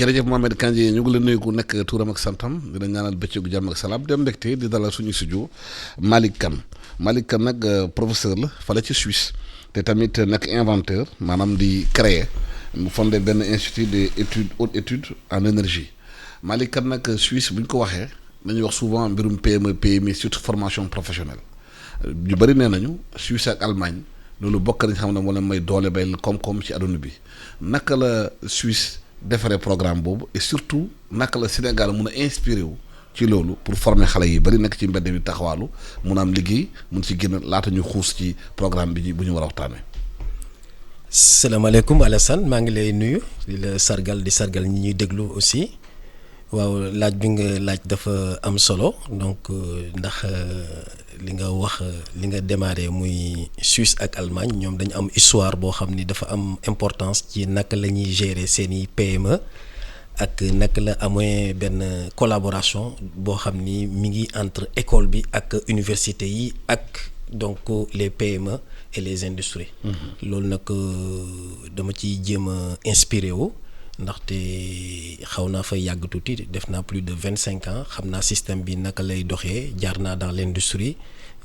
jërëjëf Mohamed Kandji ñu ngi la nuyu ku nekk tuuram ak santam dina ñaanal bëccëgu jàmm ak salaam dem mbégte di dalal suñu studio Malick Kane Malick Kane nag professeur la fale ci Suisse te tamit nekk inventeur maanaam di créer mu fondé benn institut de études haute étude en énergie Malick Kane nag Suisse bu ñu ko waxee dañuy wax souvent mbirum PME PMI surtout formation professionnelle ñu bëri nee nañu Suisse ak Allemagne loolu bokk nañ xam ne moo leen may doole bay koom-koom ci àdduna bi naka la Suisse defaree programme boobu et surtout naka la Sénégal mun a inspiré wu ci loolu pour former xale yi bari nekk ci mbedd bi taxawaalu mun a am liggéey mun ci génn laata ñu xuus ci programme bi bu ñu war a waxtaanee. salaamaaleykum Alassane maa ngi lay nuyu di la sargal ñi ñuy déglu aussi waaw laaj bi nga laaj dafa am solo donc ndax li nga wax li nga démarré muy Suisse ak Allemagne ñoom dañu am histoire boo xam ni dafa am importance ci naka la ñuy gérer seeni PME ak naka la amee benn collaboration boo xam ni mi ngi entre école bi ak université yi ak donc les PME et les industries. loolu nag dama ciy jéem a inspiré wu ndaxte xaw naa fay yàgg tuuti def naa plus de 25 ans xam naa système bi naka lay doxee jaar naa dans l'industrie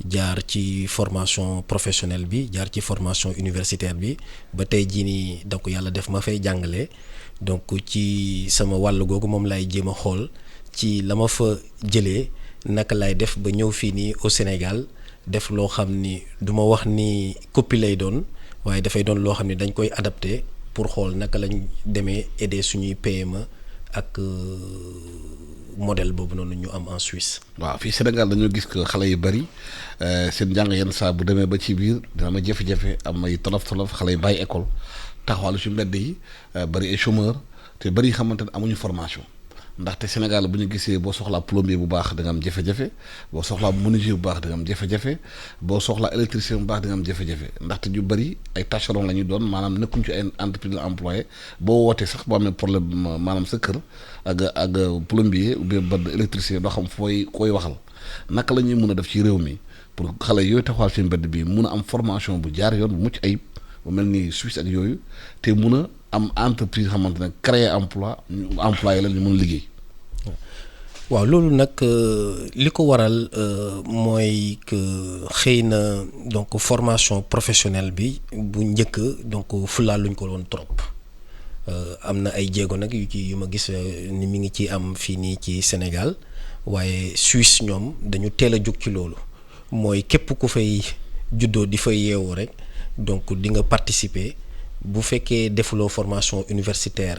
jaar ci formation professionnelle bi jaar ci formation universitaire bi ba tey jii nii donc yàlla def ma fay jàngale donc ci sama wàll googu moom laay jéem a xool ci la ma fa jëlee naka lay def ba ñëw fii nii au Sénégal def loo xam ni du ma wax ni copie lay doon waaye dafay doon loo xam ni dañ koy adapté pour xool naka lañ demee aider suñuy PME ak modèle boobu noonu ñu am en Suisse. waaw fii Sénégal dañoo gis que xale yu bari seen njàng yenn saa bu demee ba ci biir dina ma jafe-jafe am ay tolof-tolof xale yu bàyyi école taxawaalu ci mbedd yi bari ay chômeur te bari xamante ne amuñu formation ndaxte Sénégal bu ñu gisee boo soxlaa plombier bu baax da nga am jafe-jafe boo soxlaa menuisier bu baax da nga am jafe-jafe boo soxlaa électricien bu baax da nga am jafe-jafe ndaxte ñu bari ay tâcheron la ñu doon maanaam nekkuñ ci ay entreprise la employé boo wootee sax boo amee problème maanaam sa kër ak plombier ou bien ba électricien doo xam koy waxal naka la ñuy mun a def ci réew mi pour xale yooyu taxawal ci mbedd bi mun a am formation bu jaar yoon bu mucc ayib bu mel ni Suisse ak yooyu te mun a am entreprise xamante ne créer emploi ñu employé la ñu mën liggéey. waaw loolu nag li ko waral mooy que xëy na donc formation professionnelle bi bu njëkk donc fulaa luñ ko woon trop am na ay jéego nag yu ma gis ni mi ngi ci am fii nii ci Sénégal waaye Suisse ñoom dañu teel a jóg ci loolu mooy képp ku fay juddoo di fay yeewoo rek donc di nga participer. bu fekkee defuloo formation universitaire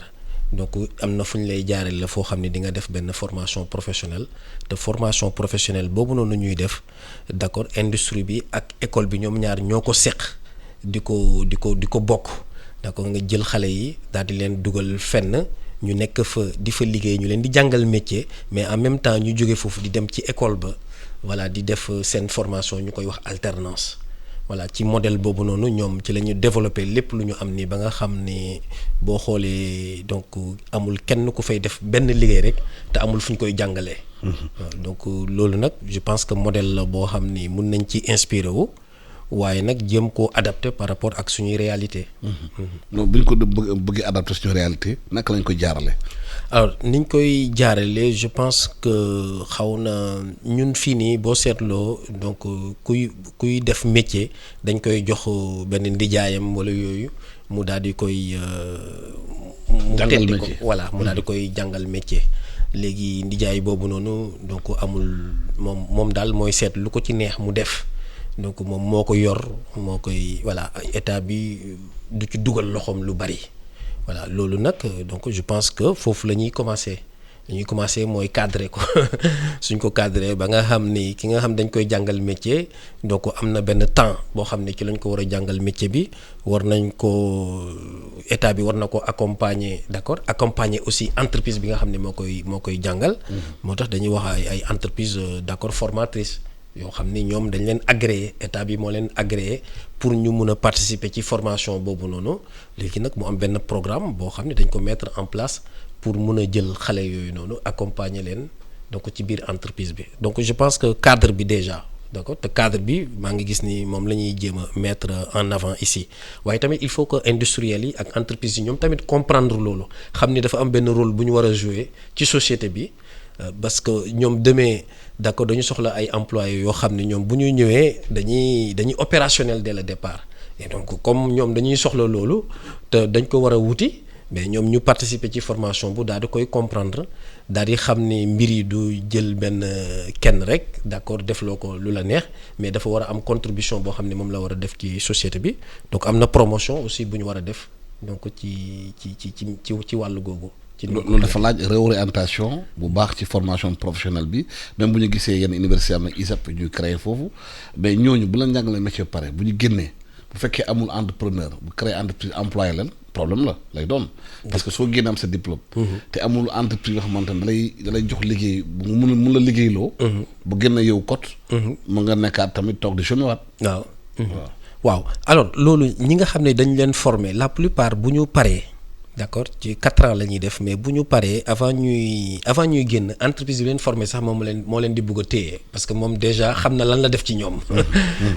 donc am na fu ñu lay jaarale la foo xam ne di nga def benn formation professionnelle te formation professionnelle boobu noonu ñuy def d'accord industrie bi ak école bi ñoom ñaar ñoo ko seq di ko bokk d'accord nga jël xale yi daal di leen dugal fenn ñu nekk fa di fa liggéey ñu leen di jàngal métier mais en même temps ñu jóge foofu di dem ci école ba voilà di def seen formation ñu koy wax alternance. voilà ci modèle boobu noonu ñoom ci la ñu développé lépp lu ñu am ni ba nga xam ni boo xoolee donc amul kenn ku fay def benn liggéey rek te amul fu ñu koy jàngalee. donc loolu nag je pense que modèle la boo xam ni mun nañ ci inspiré wu waaye nag jéem koo adapté par rapport ak suñuy réalité. non bu ñu ko bëggee adapté suñu réalité naka lañ koy jaarale. alors niñ koy jaarale je pense que xaw na ñun fii nii boo seetloo donc kuy def métier dañ koy jox benn ndijaayam wala yooyu mu daal di koy. mu jàngal teddi ko métier. voilà mu daal di koy jàngal métier. léegi ndijaay boobu noonu donc amul moom daal mooy seet lu ko ci neex mu def. donc moom moo ko yor moo koy voilà état bi du ci dugal loxoom lu bari voilà loolu nag donc je pense que foofu la ñuy commencer mooy cadrer ko suñ ko cadrer ba nga xam ni ki nga xam dañ koy jàngal métier donc am na benn temps boo xam ne ci lañ ko war a jàngal métier bi war nañ ko état bi war na ko accompagner d'accord accompagner aussi entreprise bi nga xam ne moo koy jàngal. moo tax dañuy wax ay entreprise d'accord formatrice. yoo xam ni ñoom dañ leen agréé état bi moo leen agréé pour ñu mun a participer ci formation boobu noonu léegi nag mu am benn programme boo xam ne dañ ko mettre en place pour mun a jël xale yooyu noonu accompagner leen donc ci biir entreprise bi donc je pense que cadre bi déjà d'accord te cadre bi maa ngi gis ni moom la ñuy jéem a mettre en avant ici waaye tamit il faut que industriels yi ak entreprises yi ñoom tamit comprendre loolu xam ni dafa am benn rôle bu ñu war a jouer ci société bi parce que ñoom demee d'accord dañu soxla ay employés yoo xam ne ñoom bu ñuy ñëwee dañuy opérationnel dès le départ et donc comme ñoom dañuy soxla loolu te dañ ko war a wuti mais ñoom ñu participer ci formation bu daal di koy comprendre daal di xam ni mbir yi du jël benn kenn rek d'accord defloo ko lu la neex mais dafa war a am contribution boo xam ne moom la war a def ci société bi donc am na promotion aussi bu ñu war a def donc ci wàllu googu. loolu dafa laaj réorientation bu baax ci formation professionnelle bi même bu ñu gisee yenn université am na ISEP ñu créé foofu mais ñooñu bu la njàngalee métier pare bu ñu génnee bu fekkee amul entrepreneur bu créé entreprise employé leen problème la lay doon parce que soo génnee am sa diplôme te amul entreprise yoo xamante ne da lay jox liggéey bu mun la liggéeyloo bu génne yow kot mu nga nekkaat tamit toog di chômer waat waaw alors loolu ñi nga xam ne dañ leen former la plupart bu ñu paree d'accord ci 4 ans la ñuy def mais bu ñu paree avant ñuy génn entreprise bi leen formé sax moo leen di bugg a téye parce que moom déjà xam na lan la def ci ñoom.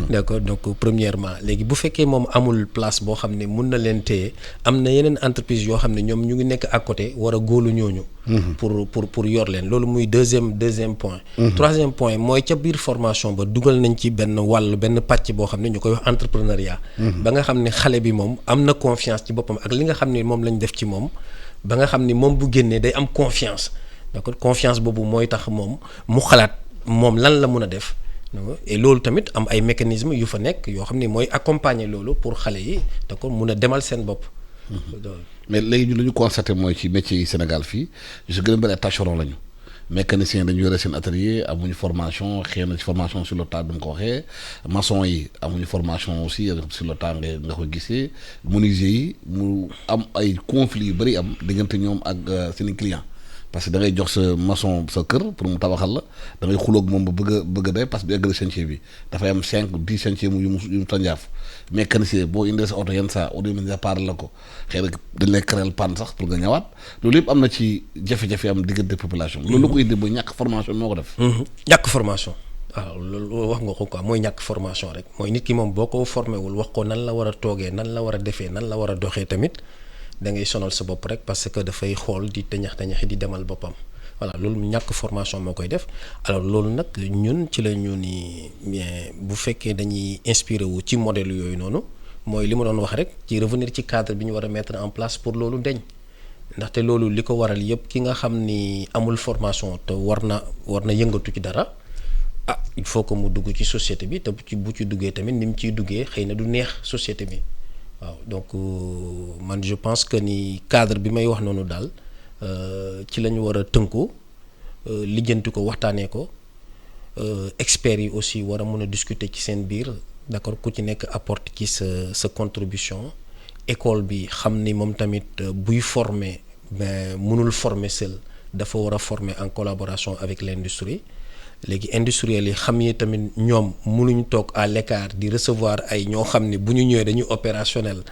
d'accord donc premièrement léegi bu fekkee moom amul place boo xam ne mun na leen téye am na yeneen entreprise yoo xam ne ñoom ñu ngi nekk à côté war a góolu ñooñu. pour yor leen loolu muy deuxième point. troisième point mooy ca biir formation ba dugal nañ ci benn pàcc boo xam ne ñu koy wax entrepreneuriat. ba nga xam ne xale bi moom am na confiance ci boppam ak li nga xam ne moom lañ def ci moom ba nga xam ni moom bu génnee day am confiance d'accord confiance boobu mooy tax moom mu xalaat moom lan la mun a def et loolu tamit am ay mécanismes yu fa nekk yoo xam ni mooy accompagner loolu pour xale yi d'accord mun a demal seen bopp. mais léegi ñun lu ñu constaté mooy ci métier yi Sénégal fii je gën a bëri ay tâcherons lañu mécanicien dañu yore seen atelier amuñu formation xëy na ci formation sur le tas bi nga ko waxee maçon yi amuñu formation aussi sur le tas nga ko gisee menuisier yi mu am ay conflits yu bëri am diggante ñoom ak seen client parce que da ngay jox sa maçon sa kër pour mu tabaxal la da ngay xuloog moom ba bëgg a dee parce que bu eggalee chantier bi dafay am 5-10 chantier yu mu tànjaaf mécanicien boo indee sa oto yenn saa au lieu nga paare la ko xëy na dañ lay créer panne sax pour nga ñëwaat loolu yëpp am na ci jafe-jafe am diggante population. loolu la ko indi ba ñàkk formation moo ko def. ñàkk formation waaw loolu wax nga ko quoi mooy ñàkk formation rek mooy nit ki moom boo ko formé wul wax ko nan la war a toogee nan la war a defee nan la war a doxee tamit. da ngay sonal sa bopp rek parce que dafay xool di tañax di demal boppam voilà loolu ñàkk formation moo koy def alors loolu nag ñun ci la ñu ni bien bu fekkee dañuy inspiré wu ci modèle yooyu noonu mooy li ma doon wax rek ci revenir ci cadre bi ñu war a mettre en place pour loolu deñ ndaxte loolu li ko waral yëpp ki nga xam ni amul formation te war na yëngatu ci dara il faut que mu dugg ci société bi te bu ci duggee tamit ni mu ciy duggee xëy na du neex société bi. waaw donc man je pense que ni cadre bi may wax noonu daal ci la ñu war a tënku lijjanti ko waxtaanee ko experts yi aussi war a mën a discuter ci seen biir d'accord ku ci nekk apporte ci sa contribution école bi xam ni moom tamit buy former mais mënul former seul dafa war a former en collaboration avec l'industrie léegi industriels yi xam yi tamit ñoom mënuñ toog à l'écart di recevoir ay ñoo xam ne bu ñu ñëwee dañuy opérationnel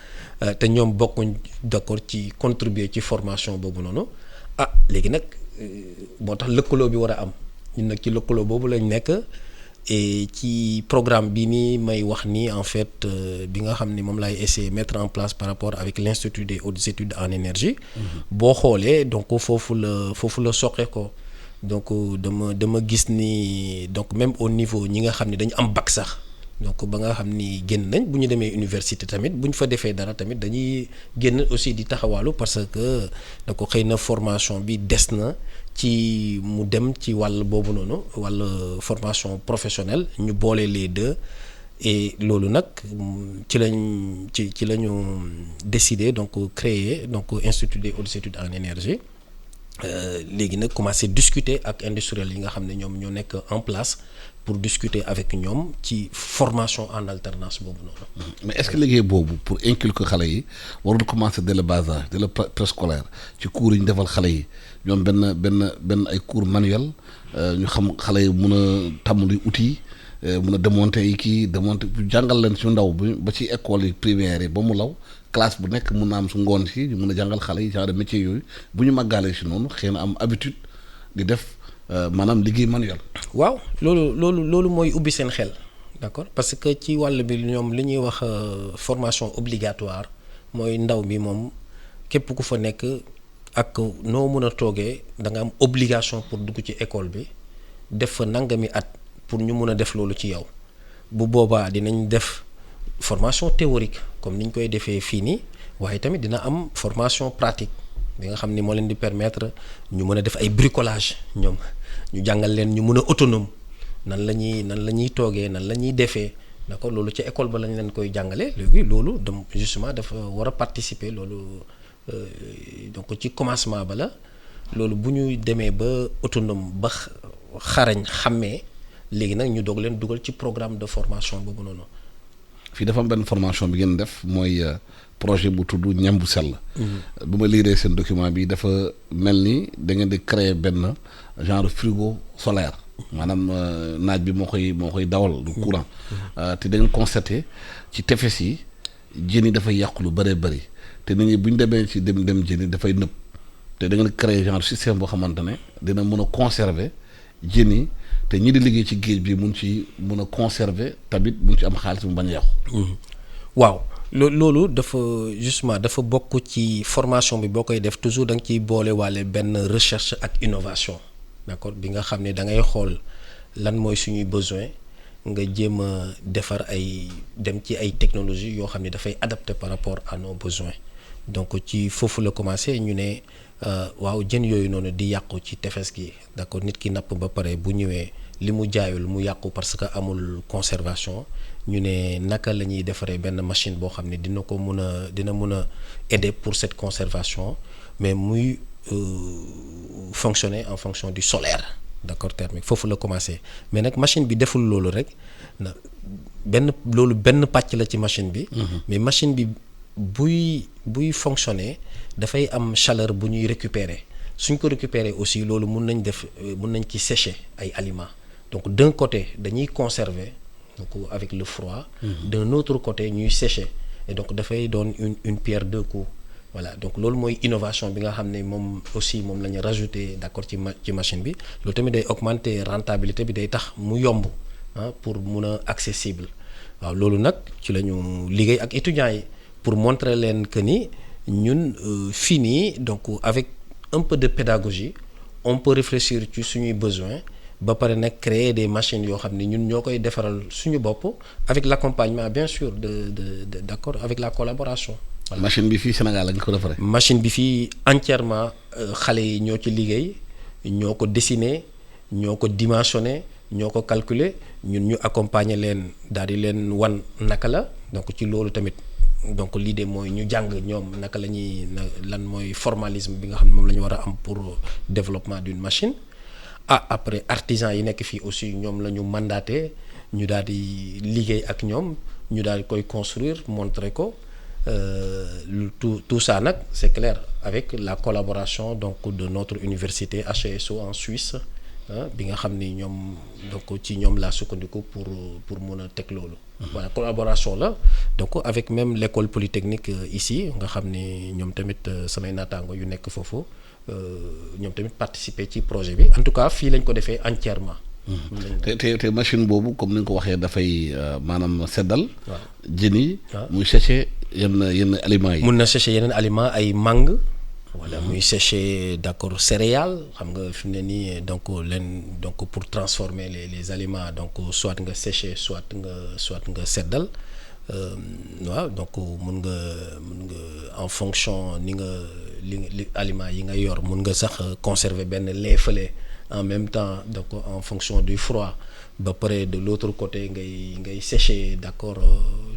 te ñoom bokkuñ d'accord ci contribuer ci formation boobu noonu léegi nag moo tax lëkkaloo bi war a am ñun nag ci lëkkaloo boobu lañ nekk et ci programme bi nii may wax nii en fait bi nga xam ni moom laay essayer mettre en place par rapport avec l'Institut des hautes études en énergie boo xoolee donc foofu la soqe ko donc dama gis ni donc même au niveau ñi nga xam ne dañu am bac sax donc ba nga xam ni génn nañ bu ñu demee université tamit bu ñu fa defee dara tamit dañuy génn aussi di taxawaalu parce que da ko xëy na formation bi des na ci mu dem ci wàll boobu noonu wàll formation professionnelle ñu boole les deux et loolu nag ci lañu décider donc créer donc Institut des hautes études en énergie léegi nag commencer discuter ak industriels yi nga xam ne ñoom ñoo nekk en place pour discuter avec ñoom ci formation en alternance boobu noonu. mais est-ce que liggéey boobu pour inculquer xale yi warul commencer dès le bas âge dès le préscolaire ci cours yi ñu defal xale yi ñoom benn ay cours manuel ñu xam xale yi mun a tàmm luy outils mun a démonter jàngal leen su ndaw ba ci école yi primaire yi ba mu law. classe bu nekk mun na am su ngoon si ñu mun a jàngal xale yi genre métier yooyu bu ñu màggalee si noonu xëy na am habitude di def maanaam liggéey manuel. waaw loolu mooy ubbi seen xel d'accord parce que ci wàll bi ñoom li ñuy wax formation obligatoire mooy ndaw bi moom képp ku fa nekk ak noo mën a toogee da nga am obligation pour dugg ci école bi def fa nangami at pour ñu mën a def loolu ci yow bu boobaa dinañ def formation théorique comme ni ñu koy defee fii nii waaye tamit dina am formation pratique bi nga xam ni moo leen di permettre ñu mën a def ay bricolage ñoom ñu jàngal leen ñu mën a autonome nan la ñuy toogee nan la ñuy defee d'accord loolu ca école ba lañ leen koy jàngale léegi loolu dem justement dafa war a participer loolu donc ci commencement ba la loolu bu ñu demee ba autonome ba xarañ xàmmee léegi nag ñu doog leen dugal ci programme de formation boobu noonu. fii dafa am benn formation bi ngeen def mooy projet bu tudd ñam bu sell. bu ma liiree seen document bi dafa mel ni da ngeen di créer benn genre frigo solaire maanaam naaj bi moo koy dawal du courant. te da ngeen constaté ci tefes yi jën yi dafay yàqu lu bëree bëri te nit ñi bu ñu demee ci dem jën yi dafay nëb te da ngeen créer genre système boo xamante ne dina mën a conserver jën yi te ñi di liggéey ci géej bi mun a conserver tamit mun ci am xaalis mu bañ a yàqu. waaw loolu dafa justement dafa bokk ci formation bi boo koy def toujours da nga ciy boole waale benn recherche ak innovation d'accord bi nga xam ne da ngay xool lan mooy suñuy besoin nga jéem a defar dem ci ay technologies yoo xam ne dafay adapté par rapport à nos besoins donc ci foofu la commencé ñu ne waaw jën yooyu noonu di yàqu ci tefes gi d'accord nit ki napp ba pare bu ñëwee li mu jaayul mu yàqu parce que amul conservation ñu ne naka la ñuy defaree benn machine boo xam ne dina mën a aider pour cette conservation mais muy fonctionner en fonction du solaire d'accord thermique foofu la commencé mais nag machine bi deful loolu rek na benn pàcc la ci machine bi. mais machine bi buy fonctionner dafay am chaleur bu ñuy récupérer suñ ko récupérer aussi loolu mun nañ ci sécher ay aliments donc d'un côté dañuy conserver donc avec le froid. d'un autre côté ñuy sécher et donc dafay doon une pierre deux coups voilà donc loolu mooy innovation bi nga xam ne moom la ñu rajouter d'accord ci machine bi loolu tamit day augmenter rentabilité bi day tax mu yomb pour mun a accessible waaw loolu nag ci la ñu liggéey ak étudiants yi pour montrer leen que ni ñun fii nii donc avec un peu de pédagogie on peut réfléchir ci suñuy besoins ba pare nag créer des machines yoo xam ne ñun ñoo koy defaral suñu bopp avec l'accompagnement bien sûr d'accord avec la collaboration. Voilà. Machine bi fii Sénégal lañ ko defaree. machine bi fii entièrement xale yi ñoo ci liggéey ñoo ko dessiner ñoo ko dimensionner ñoo ko calculer ñun ñu accompagner leen daal di leen wan naka la donc ci loolu tamit donc l'idée mooy ñu jàng ñoom naka lan mooy formalisme bi nga xam ne moom la ñu war a am pour développement d'une machine. Après artisans yi nekk fii aussi ñoom la ñu mandaté ñu daal di liggéey ak ñoom ñu daal di koy construire montrer ko tout ça nag c'est clair avec la collaboration donc de notre université HESO en Suisse bi nga xam ni ñoom donc ci ñoom laa sukkandiku pour mën a teg loolu. voilà collaboration la donc avec même l'école polytechnique ici nga xam ni ñoom tamit samay naataango yu nekk foofu. ñoom tamit participer ci projet bi en tout cas fii lañ ko defee entièrement. te machine boobu comme ni nga ko waxee dafay maanaam seddal. waaw jën yi. muy sécher yenn aliments yi. mun na sécher yeneen aliments ay mangue. wala muy sécher d'accord céréales xam nga fi mu ne nii donc pour transformer les aliments donc soit nga sécher soit nga seddal. waaw donc mun nga en fonction ni nga li aliments yi nga yor mun nga sax conserver benn lait fële en même temps donc en fonction du froid ba pare de l'autre côté ngay sécher d'accord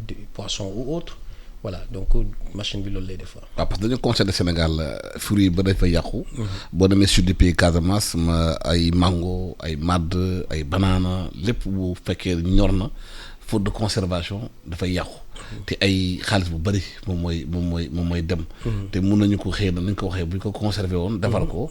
du poisson ou autre voilà donc machine bi loolu lay def. waaw parce que dañoo constaté Sénégal fruits yi ba dafa yàqu. boo demee sud du pays Casamance ay mango ay madd ay banana lépp bu fekkee ñor na. faute de conservation dafay yàqu te ay xaalis bu bari moom mooy dem te mun nañu ko xëy na nañ ko waxee bu ñu ko conservé woon defar ko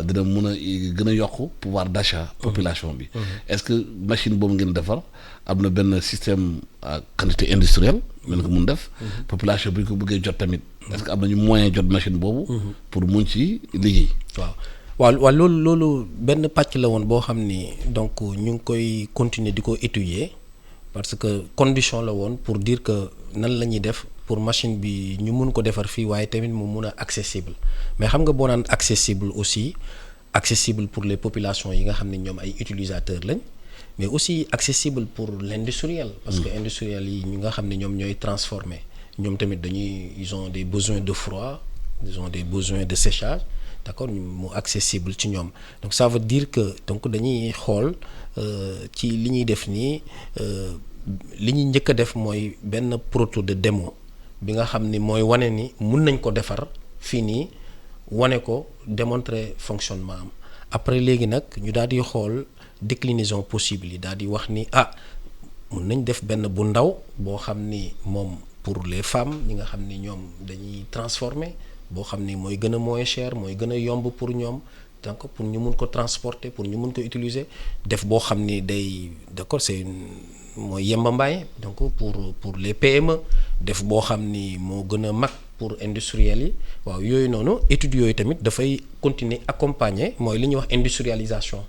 dina mun a gën a yokk pouvoir d'achat population bi est-ce que machine boobu ngeen defar am na benn système à quantité industrielle ngeen ko mun def population bi ñu ko bëggee jot tamit est-ce que am nañu moyen jot machine boobu pour mun ci liggéey. waaw waaw loolu benn pàcc la woon boo xam ni donc ñu ngi koy continuer di ko étudier parce que condition la woon pour dire que nan la ñuy def pour machine bi ñu mun ko defar fii waaye tamit mu mun a accessible mais xam nga boo naan accessible aussi accessible pour les populations yi nga xam ne ñoom ay utilisateurs lañ mais aussi accessible pour l'industriel parce que industriel yi ñu nga xam ne ñoom ñooy transformer ñoom tamit ils ont des besoins de froid ils ont des besoins de séchage d'accord mu accessible ci ñoom donc ça veut dire que donc dañuy xool ci li ñuy def nii li ñuy njëkk a def mooy benn proto de démo bi nga xam ni mooy wane ni mun nañ ko defar fii nii wane ko démontrer fonctionnement am après léegi nag ñu daal di xool déclinaison possible yi daal di wax ni mun nañ def benn bu ndaw boo xam ni moom pour les femmes ñi nga xam ni ñoom dañuy transformer boo xam ni mooy gën a moins cher mooy gën a yomb pour ñoom donc pour ñu mun ko transporter pour ñu mun ko utiliser def boo xam ni day d'accord c'est mooy yemba mbaay donc pour les PME def boo xam ni moo gën a mag pour industriels yi waaw yooyu noonu études yooyu tamit dafay continuer accompagner mooy li ñuy wax industrialisation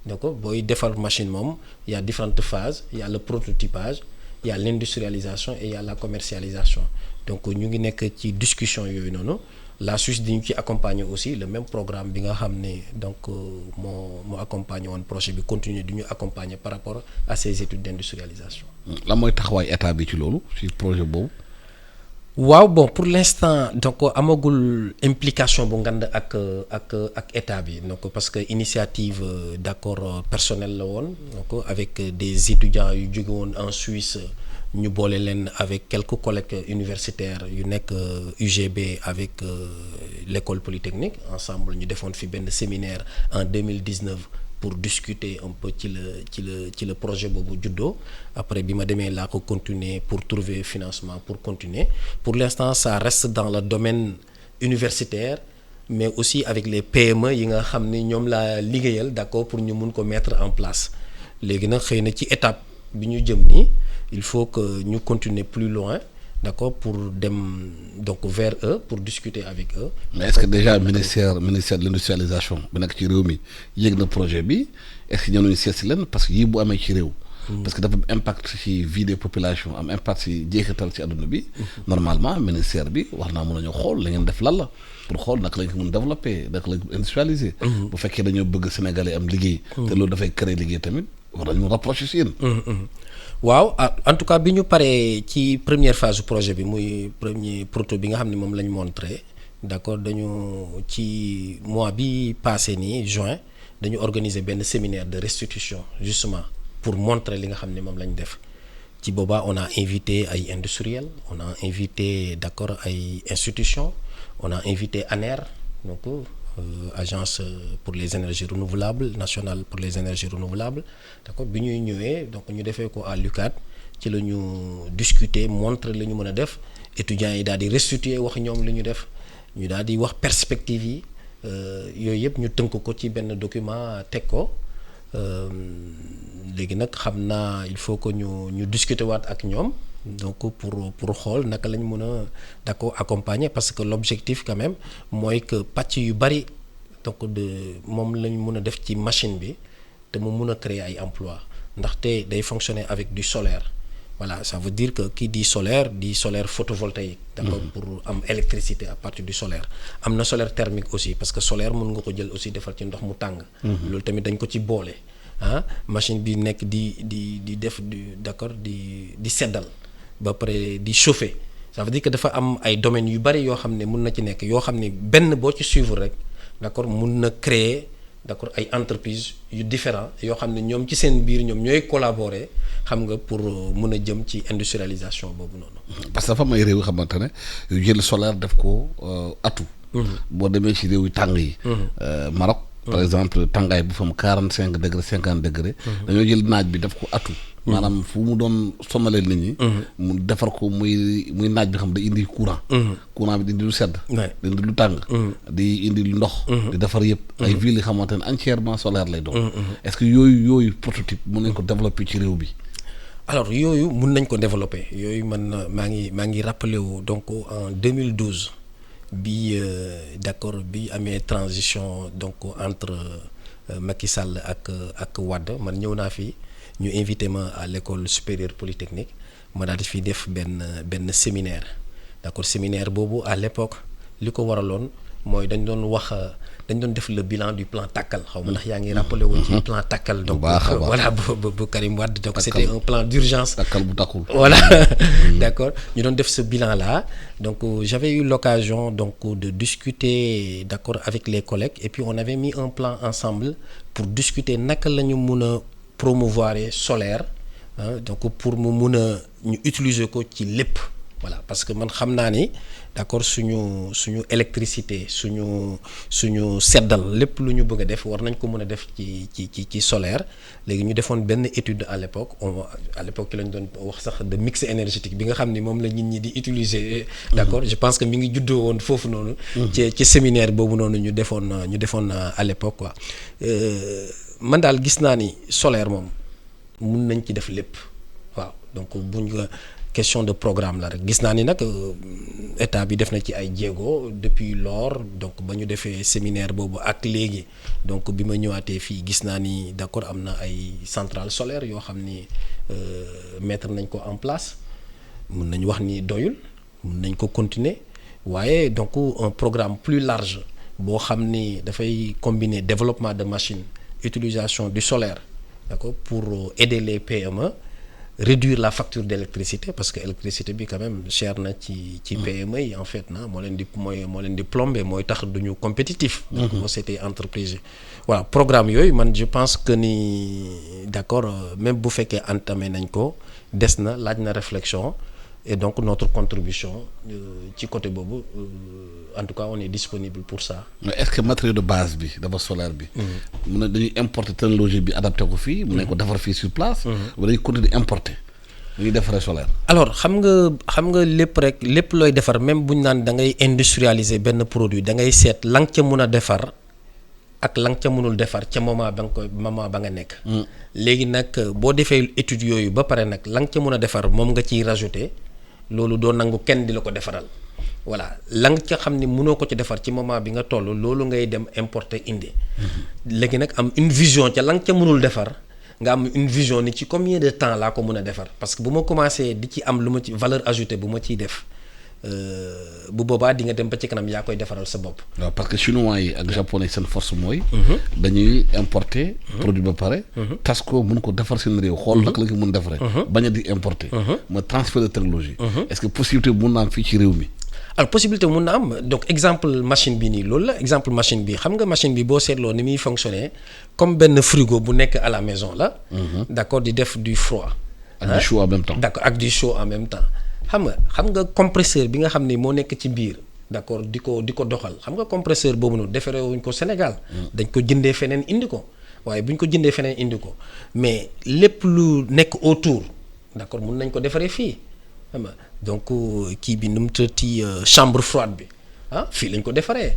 donc booy defar machine moom il y a différentes phases il y a le prototypage il y a l'industrialisation et il y a la commercialisation donc ñu ngi nekk ci discussion yooyu noonu la Suisse di ñu ci accompagner aussi le même programme bi nga xam ne donc moo accompagner woon projet bi continuer di ñu accompagner par rapport à ces études d'industrialisation. lan mooy taxawaay état bi ci loolu ci projet boobu. waaw bon pour l'instant donc amagul implication bu ngand ak état bi donc parce que initiative d'accord personnelle la woon donc avec des étudiants yu jóge woon en Suisse. ñu boole leen avec quelques collègues universitaires yu nekk UGB avec l'école polytechnique ensemble ñu defoon fi benn séminaire en 2019 pour discuter un peu ci le projet boobu juddoo après bi ma demee laa ko continuer pour trouver financement pour continuer pour l'instant ça reste dans le domaine universitaire mais aussi avec les PME yi nga xam ni ñoom laa liggéeyal d'accord pour ñu mun ko mettre en place léegi nag xëy na ci étape bi ñu jëm nii il faut que ñu continuer plus loin d'accord pour dem donc vers eux pour discuter avec eux. mais est-ce que déjà ministère de l'industrialisation bi nekk ci réew mi yéeg na projet bi est-ce que ñoo nañu seet si leen parce que yii bu amee ci réew. parce que dafa am impact ci vie des populations am impact ci jeexital ci àdduna bi. normalement ministère bi war naa mën a ñëw xool la ngeen def lan la pour xool naka lañ ko mën développer naka lañ ko industrialiser. bu fekkee dañoo bëgg Sénégalais am liggéey. te loolu dafay créer liggéey tamit war nañu rapprocher si yéen. waaw en tout cas bi ñu paree ci première phase du projet bi muy premier proto bi nga xam ne moom lañ montré d'accord dañu ci mois bi passé nii juin dañu organiser benn séminaire de restitution justement pour montrer li nga xam ne moom lañ def ci boobaa on a invité ay industriels on a invité d'accord ay institutions on a invité ANER donc agence pour les énergies renouvelables nationale pour les énergies renouvelables d'accord bi ñuy ñëwee donc ñu defee ko à l'UCAD ci la ñu discuter montrer li ñu mën a def étudiants yi daal di restituer wax ñoom li ñu def ñu daal di wax perspectives yi yooyu yëpp ñu tënk ko ci benn document teg ko léegi nag xam naa il faut que ñu discuter waat ak ñoom donc pour xool naka lañ mën a d'accord accompagner parce que l'objectif quand même mooy que pàcc yu bari donc moom lañ mën a def ci machine bi te mu mën a créer ay emploi ndaxte day fonctionner avec du solaire voilà ça veut dire que qui dit solaire photovoltaïque d'accord pour am électricité à partir du solaire am na solaire thermique aussi parce que solaire mën nga ko jël aussi defar ci ndox mu tàng loolu tamit dañ ko ci boole machine bi nekk di def d'accord di seddal ba pare di chauffer ça veut dire que dafa am ay domaines yu bari yoo xam ne mun na ci nekk yoo xam ne benn boo ci suivre rek d'accord mun na créer d'accord ay entreprises yu différents yoo xam ne ñoom ci seen biir ñoom ñooy collaborer xam nga pour mun a jëm ci industrialisation boobu noonu. parce que dafa am ay réew yu xamante ne yu jël solaire def ko atout. boo demee ci réew yu tàng yi. Maroc. par exemple tàngaay bu fa am 45 degré 50 degré. dañoo jël naaj bi def ko atout. maanaam fu mu doon sonalee nit ñi. mu defar ko muy naaj bi xam da indi courant. courant bi di indi lu sedd. di indi lu tàng. di indi lu ndox. di defar yëpp. ay villes yi xamante ne entièrement solaire lay doon. est-ce que yooyu prototype mën nañ ko développer ci réew bi. alors yooyu mun nañ ko développer yooyu man maa ngi rappelé wu donc en 2012 d'accord bi amee transition donc entre Macky Sall ak Wade man ñëw naa fi ñu invité ma à l'école supérieure polytechnique ma daal di fi def benn séminaire d'accord séminaire boobu à l'époque li ko waraloon mooy dañ doon def le bilan du plan Takkal xaw ma ndax yaa ngi rappelé woon ci plan Takkal donc voilà bu Karim Wade donc c'était un plan d'urgence Takkal bu takkul voilà d'accord ñu doon def ce bilan là donc j'avais eu l'occasion donc de discuter d'accord avec les collègues et puis on avait mis un plan ensemble pour discuter naka la ñu mun a promouvoir solaire donc pour mu mun a ñu utiliser ko ci lépp voilà parce que man xam naa ni d'accord suñu électricité suñu seddal lépp lu ñu bëgg a def war nañ ko mën a def ci solaire léegi ñu defoon benn étude à l'époque ci lañ doon wax sax de mix énergétique bi nga xam ni moom la nit ñi di utiliser d'accord je pense que mi ngi juddoo woon foofu noonu ci séminaire boobu noonu ñu defoon à l'époque quoi man daal gis naa ni solaire moom mun nañ ci def lépp waaw donc buñ ko question de programme la rek gis naa ni nag état bi def na ci ay jéego depuis lors donc ba ñu defee séminaire boobu ak léegi donc bi ma ñëwaatee fii gis naa ni d'accord am na ay centrales solaires yoo xam ni mettre nañ ko en place mun nañ wax ni doyul mun nañ ko continuer waaye donc un programme plus large boo xam ni dafay combiner développement de machines utilisation du solaire d'accord pour aider les PME réduire la facture d'électricité parce que électricité bi quand même cher na ci PME yi en fait moo leen di plomber mooy tax duñu compétitif donc c'était entreprise voilà programme yooyu man je pense que ni d'accord même bu fekkee entamé nañ ko des na laaj na réflexion et donc notre contribution ci côté boobu en tout cas on est disponible pour ça. mais est-ce que matériau de base bi dafa solaire bi. mun na dañuy importer technologie bi adapté ko fii. mun nañ ko defar fii sur place. wala dañuy continuer di importer dañuy defaree solaire. alors xam nga lépp looy defar même bu ñu naan da ngay industrialiser benn produit da ngay seet la nga ca mun a defar ak la nga ca mënul defar ca moment ba nga nekk. léegi nag boo defee études yooyu ba pare nag la nga ca mun a defar moom nga ciy rajouter. loolu doo nangu kenn di la ko defaral voilà la nga ca xam ni mënoo ko ci defar ci moment bi nga toll loolu ngay dem importer indi léegi nag am une vision ca la nga ca mënul defar nga am une vision ni ci combien de temps laa ko mën a defar parce que bu ma commencé di ci am lu ma ci valeur ajoutée bu ma ciy def bu boobaa di nga dem ba ci kanam yaa koy defaral sa bopp. waaw parce que chinois yi ak japonais seen force mooy. dañuy importer. produit ba pare. tas ko mun ko defar seen réew. xool naka la ko mun defaree. bañ a di importer. ma transfert de technologie. est-ce que possibilité mun na am fii ci réew mi. alors possibilité mun na am donc exemple machine bi nii loolu la exemple machine bi xam nga machine bi boo seetloo ni muy fonctionner comme benn frigo bu nekk à la maison la. d'accord di def du froid. ak du chaud en même temps. d'accord ak du chaud en même temps. xam nga compresseur bi nga xam ni moo nekk ci biir d'accord di ko doxal xam nga compresseur boobu noonu defaree wuñ ko Sénégal. dañ ko jëndee feneen indi ko waaye bu ñu ko jëndee feneen indi ko mais lépp lu nekk autour d'accord mun nañ ko defaree fii xam nga donc kii bi nu mu tëddee chambre froide bi fii lañ ko defaree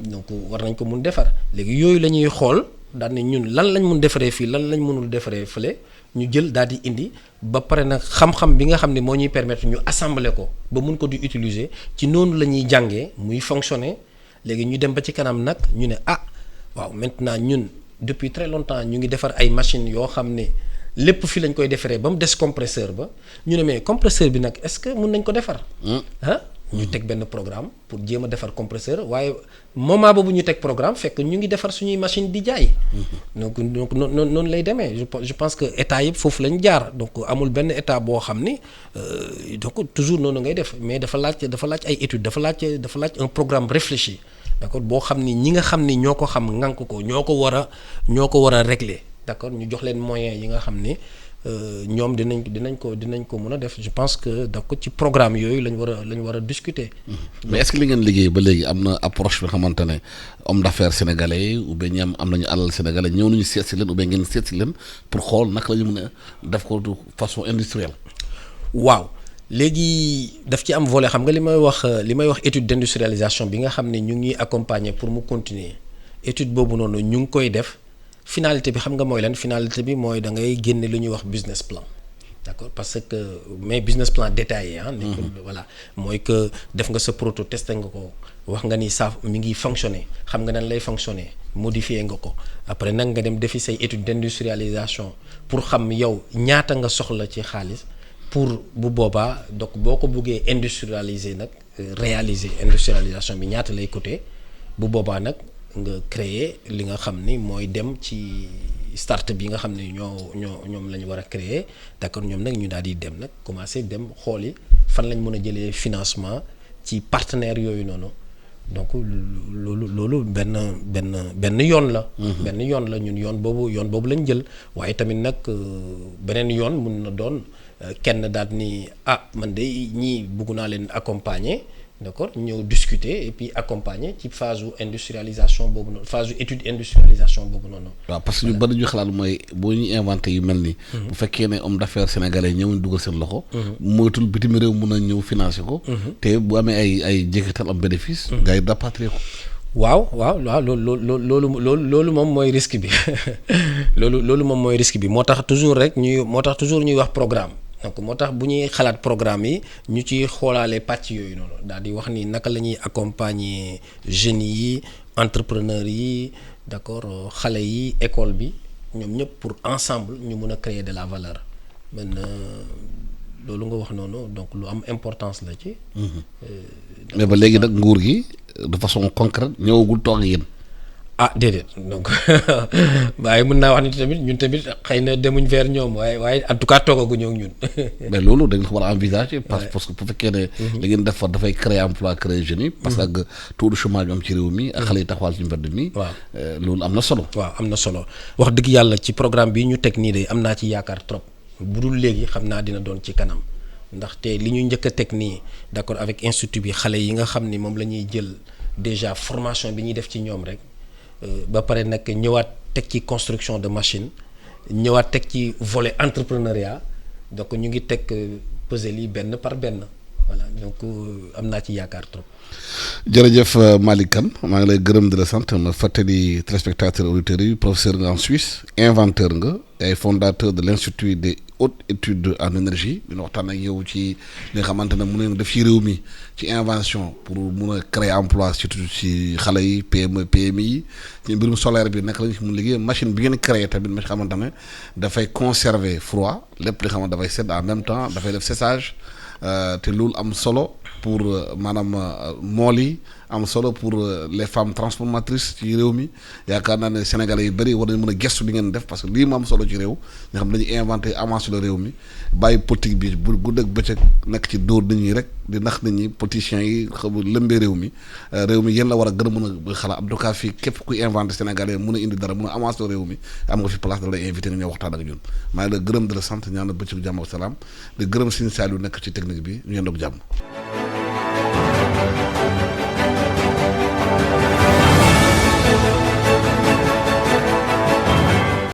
donc war nañ ko mun defar léegi yooyu la ñuy xool daal ne ñun lan lañ mun defaree fii lan lañ mënul defaree fële. ñu jël daal di indi ba pare nag xam-xam bi nga xam ne moo ñuy permettre ñu assembler ko ba mun ko di utiliser ci noonu la ñuy jàngee muy fonctionner léegi ñu dem ba ci kanam nag ñu ne waaw maintenant ñun depuis très longtemps ñu ngi defar ay machines yoo xam ne lépp fi lañ koy defaree ba mu des compresseur ba ñu ne mais compresseur bi nag est-ce que mun nañ ko defar. ñu teg benn programme pour jéem a defar compresseur waaye moment boobu ñu teg programme fekk ñu ngi defar suñuy machine di jaay. donc noonu lay demee je pense que état yëpp foofu lañ jaar donc amul benn état boo xam ni donc toujours noonu ngay def mais dafa laaj ay études dafa laaj un programme réfléchi d'accord boo xam ni ñi nga xam ni ñoo ko xam ŋànk ko ñoo ko war a régler d'accord ñu jox leen moyens yi nga xam ñoom dinañ ko mën a def je pense que d'accord ci programme yooyu lañ war a discuter. mais est-ce que li ngeen liggéey ba léegi am na approche bi xamante ne homme d'affaires sénégalais yi ou bien ñoom am nañu alal sénégalais ñëw nañu seet si leen ou bien ngeen seet si leen pour xool naka la ñu mën a def ko de façon industrielle. waaw léegi daf ci am volet xam nga li may wax étude d'industrialisation bi nga xam ne ñu ngi accompagner pour mu continuer étude boobu noonu ñu ngi koy def. finalité bi xam nga mooy lan finalité bi mooy da ngay génne lu ñuy wax business plan d'accord parce que mais business plan détaillé voilà mooy que def nga sa proto testé nga ko wax nga ni ça mi ngi fonctionner xam nga nan lay fonctionner modifier nga ko après nag nga dem defi say étude d'industrialisation pour xam yow ñaata nga soxla ci xaalis pour bu boobaa donc boo ko buggee industrialiser nag réaliser industrialisation bi ñaata lay coûter bu boobaa nag nga créer li nga xam ni mooy dem ci start-up yi nga xam ne ñoom la ñu war a créer d'accord ñoom nag ñu daal di dem nag commencer dem xooli fan lañ mën a jëlee financement ci partenaires yooyu noonu donc loolu benn yoon la. benn yoon la ñun yoon boobu lañ jël waaye tamit nag beneen yoon mun na doon kenn daal ni man de ñii bëgg naa leen accompagner. D'accord ñëw discuter et puis accompagner ci phase industrialisation boobu noonu phase étude industrialisation boobu noonu. waaw parce que ñu bari ñu xalaat mooy boo ñuy inventé yu mel ni. bu fekkee ne homme d'affaires sénégalais ñëw dugal seen loxo. moytul bitim réew mun a ñëw financer ko. te bu amee ay jeexital am bénéfice. gars yi rapatrier ko. waaw loolu moom mooy risque bi loolu moom mooy risque bi moo tax toujours ñuy wax programme. donc moo tax bu ñuy xalaat programme yi ñu ci xoolaale pàcc yooyu noonu daal di wax ni naka la ñuy accompagner jeunes yi entrepreneurs yi d'accord xale yi école bi ñoom ñëpp pour ensemble ñu mën a créer de la valeur loolu nga wax noonu donc lu am importance la ci. mais ba léegi nag nguur gi de façon concrète ñëwagul toog yéen. déedéet donc waaye mën naa wax ni tamit ñun tamit xëy na demuñ vers ñoom waaye en tout cas toogaguñu ak ñun. mais loolu dañ ko war a envisager. parce que bu fekkee ne. li ngeen def fa dafay créer emploi créer jeunes yi. parce que taux de chômage bi am ci réew mi. ak xale yi taxawal ci mbedd mi. waaw loolu am na solo. waaw am na solo wax dëgg yàlla ci programme bi ñu teg nii de am naa ci yaakaar trop bu dul léegi xam naa dina doon ci kanam ndaxte li ñu njëkk a teg nii d'accord avec institut bi xale yi nga xam ni moom la ñuy jël déjà formation bi ñuy def ci ñoom rek. ba pare nag ñëwaat teg ci construction de machine ñëwaat teg ci volet entrepreneuriat donc ñu ngi teg puzzle yi benn par benn voilà donc am naa ci yaakaar trop. jërëjëf Malick Kane maa ngi lay gërëm di la sant ma fàttali téléspectateurs auditeurs yi professeur nga en Suisse inventeur nga et fondateur de l'institut des hautes études en énergie dina waxtaan ak yow ci li nga xamante ne mën nañu def ci réew mi ci invention pour mun a créer emploi surtout ci xale yi PMI yi ci mbirum solaire bi naka la ñu ci mun liggéey machine bi ngeen créé tamit ma xamante ne dafay conserver froid lépp li xamante dafay sedd en même temps dafay def séchage te loolu am solo pour maanaam mool yi am solo pour les femmes transformatrices ci réew mi yaakaar naa ne sénégalais yu bëri war nañu mën a gestu li ngeen def parce que lii mu am solo ci réew nga xam dañuy inventé avancé le réew mi bàyyi politique bi bu gudd ak bëccëg nekk ci dóor nit ñi rek di nax nit ñi politiciens yi xam lëmbee réew mi yéen la war a gën a mën a xalaat en tout cas fii képp kuy inventé sénégalais mën a indi dara mën a avancé le réew mi am nga fi place da lay invité nga ñëw waxtaan ak ñun maa ngi la gërëm di la sant ñaan la bëccëg jàmm ak salaam di gërëm Serigne Saliou nekk ci technique bi ñu yendoog jàmm